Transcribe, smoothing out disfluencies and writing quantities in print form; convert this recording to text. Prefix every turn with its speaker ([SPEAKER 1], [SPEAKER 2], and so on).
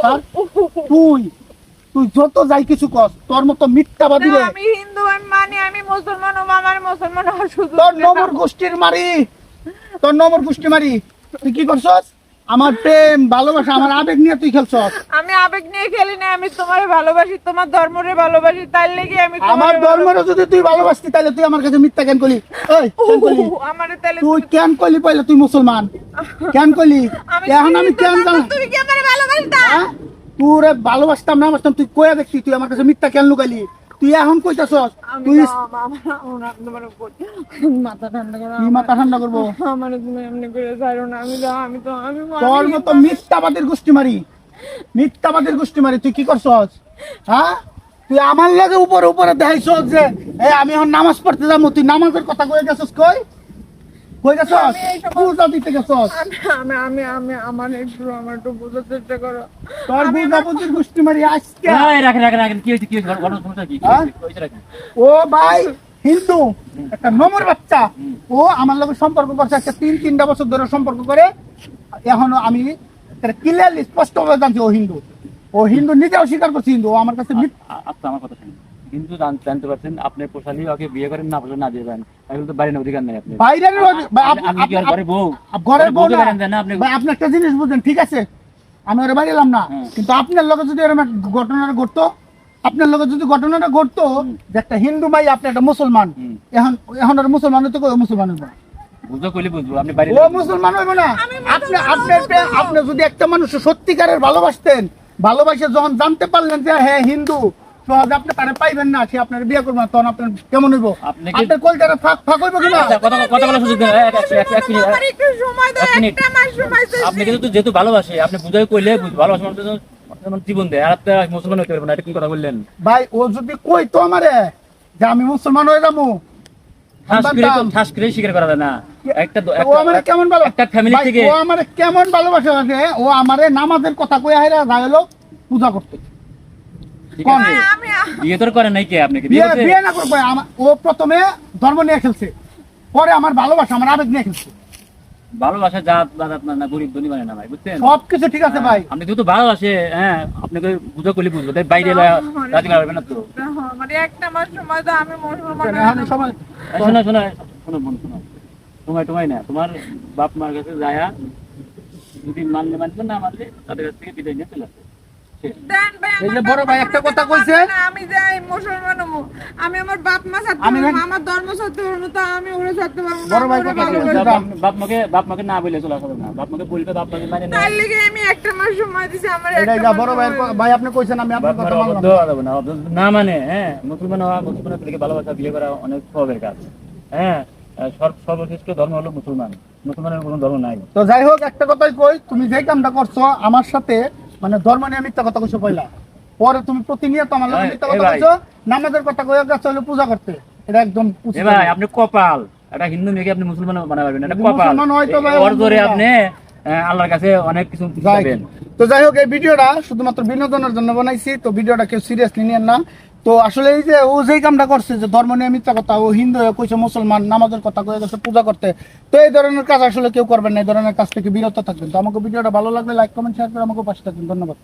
[SPEAKER 1] Doctor তুই তুই যত যাই কিছু কর তোর মতো মিথ্যাবাদী রে
[SPEAKER 2] আমি হিন্দু আমি মানি আমি মুসলমান ও আমার মুসলমান হওয়ার সুযোগ
[SPEAKER 1] তোর
[SPEAKER 2] দে না।
[SPEAKER 1] নমর গোষ্ঠীর মারি তোর নমর গোষ্ঠী মারি তুই কি করছস আমার প্রেম ভালোবাসা আমার আবেগ নিয়ে তুই খেলছস
[SPEAKER 2] আমি আবেগ নিয়ে খেলি না আমি তোমারে ভালোবাসি তোমার ধর্মরে ভালোবাসি তাই লাগি আমি
[SPEAKER 1] আমার ধর্মের যদি তুই ভালোবাসতি তাহলে তুই আমার কাছে মিথ্যা কেন কইলি এই কেন কইলি
[SPEAKER 2] আমারে তাহলে
[SPEAKER 1] তুই কেন কইলি পয়লা তুই মুসলমান কেন কইলি এখন আমি কেন জানি
[SPEAKER 2] তুমি কি আমারে ভালোবাসতা
[SPEAKER 1] তুই রে ভালোবাসতাম না বাসতাম তুই কইয়া দেখছি তুই আমার কাছে মিথ্যা কেন লুকাইলি তুই এখন কইতাছস তুই
[SPEAKER 2] মাথা ঠান্ডা করো
[SPEAKER 1] কি মাথা ঠান্ডা করবো
[SPEAKER 2] আমার তুমি এমনি করে ছাড়ো না আমি
[SPEAKER 1] তোর মতো মিথ্যাবাদের গোষ্ঠী মারি মিথ্যাবাদের গোষ্ঠী মারি তুই কি করছস হ্যাঁ তুই আমার লাগে উপরে উপরে দেখাইছস যে আমি এখন নামাজ পড়তে যাবো তুই নামাজের কথা কয়ে গেছস কই গেছস পূজা দিতে গেছস
[SPEAKER 2] আমি আমি আমি আমার একটু বোঝার চেষ্টা করো
[SPEAKER 1] তোর বুঝাবুঝির গোষ্ঠী মারি আজকে
[SPEAKER 3] রাখেন কি হয়েছে ঘটনা সমস্যা কি
[SPEAKER 1] হ্যাঁ?
[SPEAKER 3] হয়েছে রাখেন
[SPEAKER 1] ও ভাই হিন্দু একটা নম্বর বাচ্চা ও আমার লগে সম্পর্ক করছে একটা তিনটা বছর ধরে সম্পর্ক করে এখনো আমি ক্লিয়ারলি স্পষ্টভাবে জানছি ও হিন্দু নিজেও স্বীকার করছে হিন্দু ও আমার কাছে
[SPEAKER 3] আচ্ছা আমার কথা শুনুন কিন্তু জানতে পারছেন আপনি পোষালি ওকে বিয়ে করেন না পোষালি না দিয়ে দেন তাহলে তো বাড়ির অধিকার নেই আপনি
[SPEAKER 1] বাইরের
[SPEAKER 3] আপনি কি আর ঘরে বউ
[SPEAKER 1] ঘরের বউ
[SPEAKER 3] বলতে
[SPEAKER 1] না।
[SPEAKER 3] পারেন না আপনি
[SPEAKER 1] ভাই আপনি একটা জিনিস বুঝেন ঠিক আছে আমি ওরা বাড়ি এলাম না কিন্তু আপনার লগে যদি এরকম একটা ঘটনাটা ঘটতো আপনার লগে যদি ঘটনাটা ঘটতো যে একটা হিন্দু ভাই আপনি একটা মুসলমান এখন আর মুসলমান হইতে কই মুসলমান হইব
[SPEAKER 3] বুঝো কইলে বুঝবো আপনি বাড়ি
[SPEAKER 1] ও মুসলমান হইব না আপনি যদি একটা মানুষ সত্যিকারের ভালোবাসতেন ভালোবাসে যখন জানতে পারলেন যে হ্যাঁ হিন্দু সহজে আপনি তারে পাইবেন না সে আপনার বিয়ে করবেন তখন আপনার কেমন হইব আপনার কলজারে ফাঁক হইব কিনা
[SPEAKER 3] কথা বলার সুযোগ দেন এক মিনিট
[SPEAKER 2] আমার একটু সময় দাও
[SPEAKER 3] এক মিনিট।
[SPEAKER 2] একটা মাস সময় দাও
[SPEAKER 3] আপনি কিন্তু যেহেতু ভালোবাসে আপনি বুঝাই কইলে বুঝ ভালোবাসা মানুষ জীবন দেয় আর আপনি মুসলমান হইতে পারবেন না এটা কি কথা বললেন
[SPEAKER 1] ভাই ও যদি কইতো আমারে যে আমি মুসলমান হয়ে যাবো
[SPEAKER 3] ঠাস করে স্বীকার করা যায় না
[SPEAKER 1] ও আমারে কেমন ভালো
[SPEAKER 3] একটা ফ্যামিলি
[SPEAKER 1] ভাই,
[SPEAKER 3] থেকে
[SPEAKER 1] ও আমারে কেমন ভালোবাসে আছে ও আমারে নামাজের কথা কইয়া হাইরা যাই হলো পূজা করতে
[SPEAKER 3] ঠিক আছে
[SPEAKER 2] আমি
[SPEAKER 3] বিয়ে তোর করেন নাই কে আপনাকে বিয়ে করতে
[SPEAKER 1] বিয়ে না করবো ও প্রথমে ধর্ম নিয়ে খেলছে পরে আমার ভালোবাসা আমার আবেগ নিয়ে খেলছে
[SPEAKER 3] ভালোবাসা জাত আপনার না গরিব ধনী মানে না ভাই বুঝছেন
[SPEAKER 1] সবকিছু ঠিক আছে ভাই
[SPEAKER 3] আপনি যেহেতু ভালোবাসে হ্যাঁ আপনাকে বুঝো করলে বুঝবো তাই বাইরে রাজি পারবে না তো
[SPEAKER 2] আমার একটা মাস সময় দাও আমি মুসলমান
[SPEAKER 1] এখন সময়
[SPEAKER 3] শোনো শোনো শোনো বোন শোনো তোমায় না তোমার বাপ মার কাছে যায়া যদি মানলে না মানলে তাদের কাছ থেকে বিদায় নিয়ে চলে আসবে
[SPEAKER 2] দেন ভাই
[SPEAKER 1] এই যে বড় ভাই একটা কথা কইছে
[SPEAKER 2] আমি যাই মুসলমান হবো আমি আমার বাপ মা ছাড়তে
[SPEAKER 1] আমি
[SPEAKER 2] পারবো না, আমার ধর্ম ছাড়তে পারবো না তো আমি ওরে ছাড়তে পারবো না
[SPEAKER 1] বড় ভাই
[SPEAKER 2] আমি ওরে
[SPEAKER 1] কথা
[SPEAKER 2] ভালোবাসি।
[SPEAKER 1] কইছে।
[SPEAKER 3] বাপ মাকে না বলে চলে আসবে না বাপ মাকে বলবে বাপ মাকে মানে না
[SPEAKER 2] তার লেগে আমি একটা মাস সময় দিছি আমার
[SPEAKER 1] এটাই
[SPEAKER 2] একটা
[SPEAKER 1] যা
[SPEAKER 2] মাস
[SPEAKER 1] বড় ভাই
[SPEAKER 2] সময়
[SPEAKER 1] ভাই আপনি কইছেন আমি আপনার কথা মানলাম
[SPEAKER 3] না মানে হ্যাঁ মুসলমানের থেকে ভালোবাসা বিয়ে করা অনেক সবের কাজ হ্যাঁ সর্বশ্রেষ্ঠ ধর্ম হলো মুসলমানের কোনো ধর্ম নাই
[SPEAKER 1] তো যাই হোক একটা কথাই কই তুমি যে কামটা করছো আমার সাথে মানে ধর্ম নিয়ে মিথ্যা কথা কইছো পয়লা পরে তুমি প্রতিনিয়ত আমার লগে মিথ্যা কথা
[SPEAKER 3] ভাই।
[SPEAKER 1] কইছো নামাজের কথা কইয়া গেছো হলো পূজা করতে এটা একদম উচিত
[SPEAKER 3] ভাই
[SPEAKER 1] না।
[SPEAKER 3] আপনি কপাল একটা হিন্দু মেয়েকে আপনি মুসলমান বানাতে পারবেন এটা
[SPEAKER 1] যদি
[SPEAKER 3] কপাল
[SPEAKER 1] মুসলমান হয়তো ভাই
[SPEAKER 3] ওর ধরে
[SPEAKER 1] আলহামদুলিল্লাহ।
[SPEAKER 3] আপনি আল্লাহর কাছে অনেক কিছু
[SPEAKER 1] যাই।
[SPEAKER 3] পাবেন
[SPEAKER 1] তো যাই হোক এই ভিডিওটা শুধুমাত্র বিনোদনের জন্য বানাইছি তো ভিডিওটা কেউ সিরিয়াসলি নিয়েন না তো আসলে এই যে ও যেই কামটা করছে যে ধর্ম নিয়ে মিথ্যা কথা ও হিন্দু হয়ে কইছে মুসলমান নামাজের কথা কয়ে গেছে পূজা করতে তো এই ধরনের কাজ আসলে কেউ করবেন না এই ধরনের কাজ থেকে বিরত থাকবেন তো আমাকে ভিডিওটা ভালো লাগলে লাইক কমেন্ট শেয়ার করে আমাকে পাশে থাকবেন ধন্যবাদ